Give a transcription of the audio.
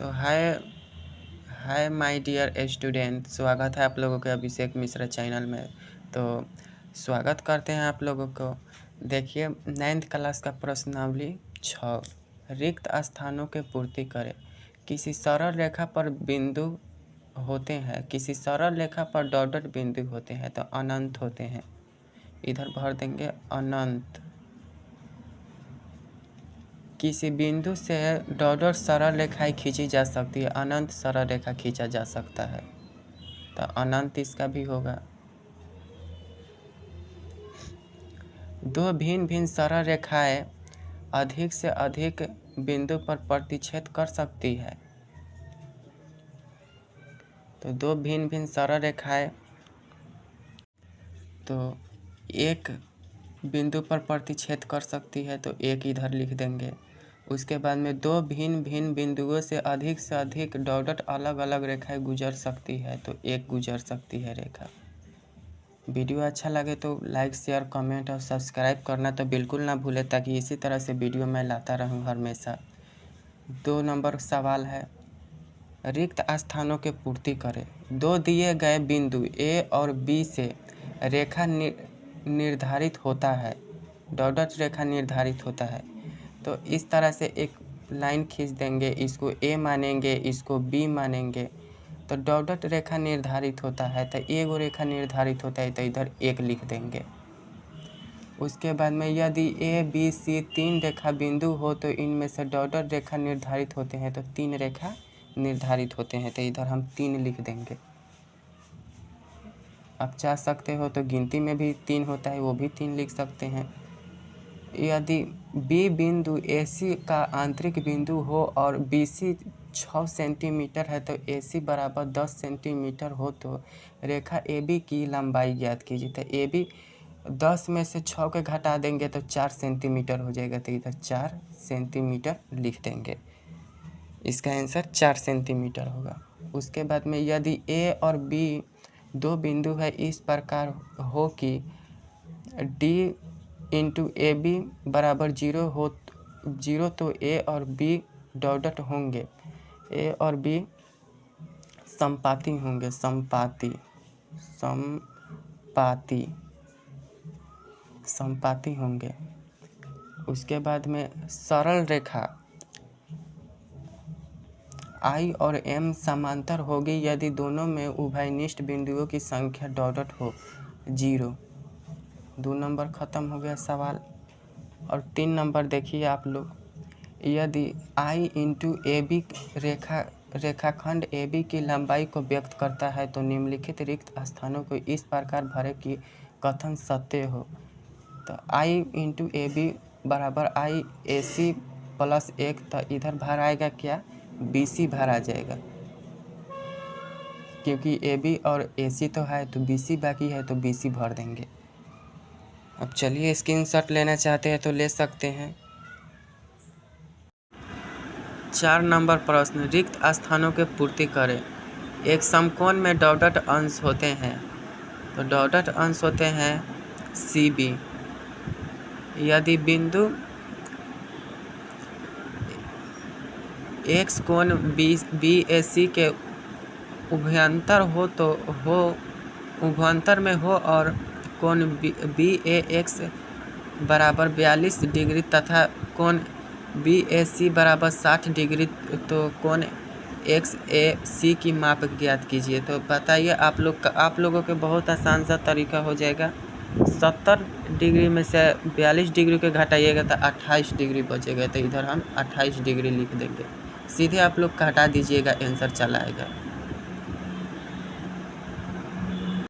तो हाय hi my dear student, स्वागत है आप लोगों के अभिषेक मिश्रा चैनल में। तो स्वागत करते हैं आप लोगों को। देखिए 9th क्लास का प्रश्नावली 6, रिक्त स्थानों के पूर्ति करें। किसी सरल रेखा पर बिंदु होते हैं, किसी सरल रेखा पर डॉटेड बिंदु होते हैं तो अनंत होते हैं। इधर भर देंगे अनंत। किसी बिंदु से डॉटेड सरल रेखाएं खींची जा सकती है, अनंत सरल रेखा खींचा जा सकता है, तो अनंत इसका भी होगा। दो भिन्न भिन्न सरल रेखाएं अधिक से अधिक बिंदु पर प्रतिच्छेद कर सकती है। तो दो भिन्न भिन्न सरल रेखाएं तो एक बिंदु पर प्रतिच्छेद कर सकती है, तो एक इधर लिख देंगे। उसके बाद में दो भिन्न भिन्न बिंदुओं से अधिक डॉटेड अलग अलग रेखाएं गुजर सकती है, तो एक गुजर सकती है रेखा। वीडियो अच्छा लगे तो लाइक शेयर कमेंट और सब्सक्राइब करना तो बिल्कुल ना भूलें, ताकि इसी तरह से वीडियो मैं लाता रहूं हमेशा। 2 नंबर सवाल है, रिक्त स्थानों के पूर्ति करें। दो दिए गए बिंदु ए और बी से रेखा निर्धारित होता है, डॉटेड रेखा निर्धारित होता है। तो इस तरह से एक लाइन खींच देंगे, इसको ए मानेंगे, इसको बी मानेंगे, तो डॉटेड रेखा निर्धारित होता है, तो एक रेखा निर्धारित होता है, तो इधर एक लिख देंगे। उसके बाद में यदि ए बी सी 3 रेखा बिंदु हो तो इनमें से डॉटेड रेखा निर्धारित होते हैं, तो 3 रेखा निर्धारित होते हैं, तो इधर हम 3 लिख देंगे। आप चाह सकते हो तो गिनती में भी 3 होता है, वो भी 3 लिख सकते हैं। यदि बी बिंदु ए सी का आंतरिक बिंदु हो और बी सी 6 सेंटीमीटर है, तो ए सी बराबर 10 सेंटीमीटर हो तो रेखा ए बी की लंबाई ज्ञात कीजिए। तो ए बी 10 में से 6 के घटा देंगे तो 4 सेंटीमीटर हो जाएगा, तो इधर 4 सेंटीमीटर लिख देंगे। इसका आंसर 4 सेंटीमीटर होगा। उसके बाद में यदि ए और बी दो बिंदु है इस प्रकार हो कि डी इंटू ए बी बराबर 0 तो ए और बी डॉटेड होंगे, ए और बी समपाती होंगे, समपाती होंगे। उसके बाद में सरल रेखा आई और एम समांतर होगी यदि दोनों में उभयनिष्ठ बिंदुओं की संख्या डॉटेड हो 0। 2 नंबर खत्म हो गया सवाल। और 3 नंबर देखिए आप लोग, यदि आई इंटू ए बी रेखाखंड ए बी की लंबाई को व्यक्त करता है तो निम्नलिखित रिक्त स्थानों को इस प्रकार भरे कि कथन सत्य हो। तो आई इंटू ए बी बराबर आई ए सी प्लस 1, तो इधर भर आएगा क्या, बी सी भर आ जाएगा, क्योंकि ए बी और ए सी तो है, तो बी सी बाकी है, तो बी सी भर देंगे। अब चलिए स्क्रीनशॉट लेना चाहते हैं तो ले सकते हैं। 4 नंबर प्रश्न, रिक्त स्थानों के पूर्ति करें। एक समकोण में डॉटेड अंश होते हैं, तो डॉटेड अंश होते हैं सी बी। यदि बिंदु एक्स कोण बी ए सी के उभयंतर में हो और कोण बी ए एक्स बराबर 42 डिग्री तथा कोण बी ए सी बराबर 60 डिग्री, तो कोण एक्स ए सी की माप ज्ञात कीजिए। तो बताइए आप लोगों के बहुत आसान सा तरीका हो जाएगा। 70 डिग्री में से 42 डिग्री के घटाइएगा तो 28 डिग्री बचेगा, तो इधर हम 28 डिग्री लिख देंगे। सीधे आप लोग घटा दीजिएगा, आंसर चला आएगा।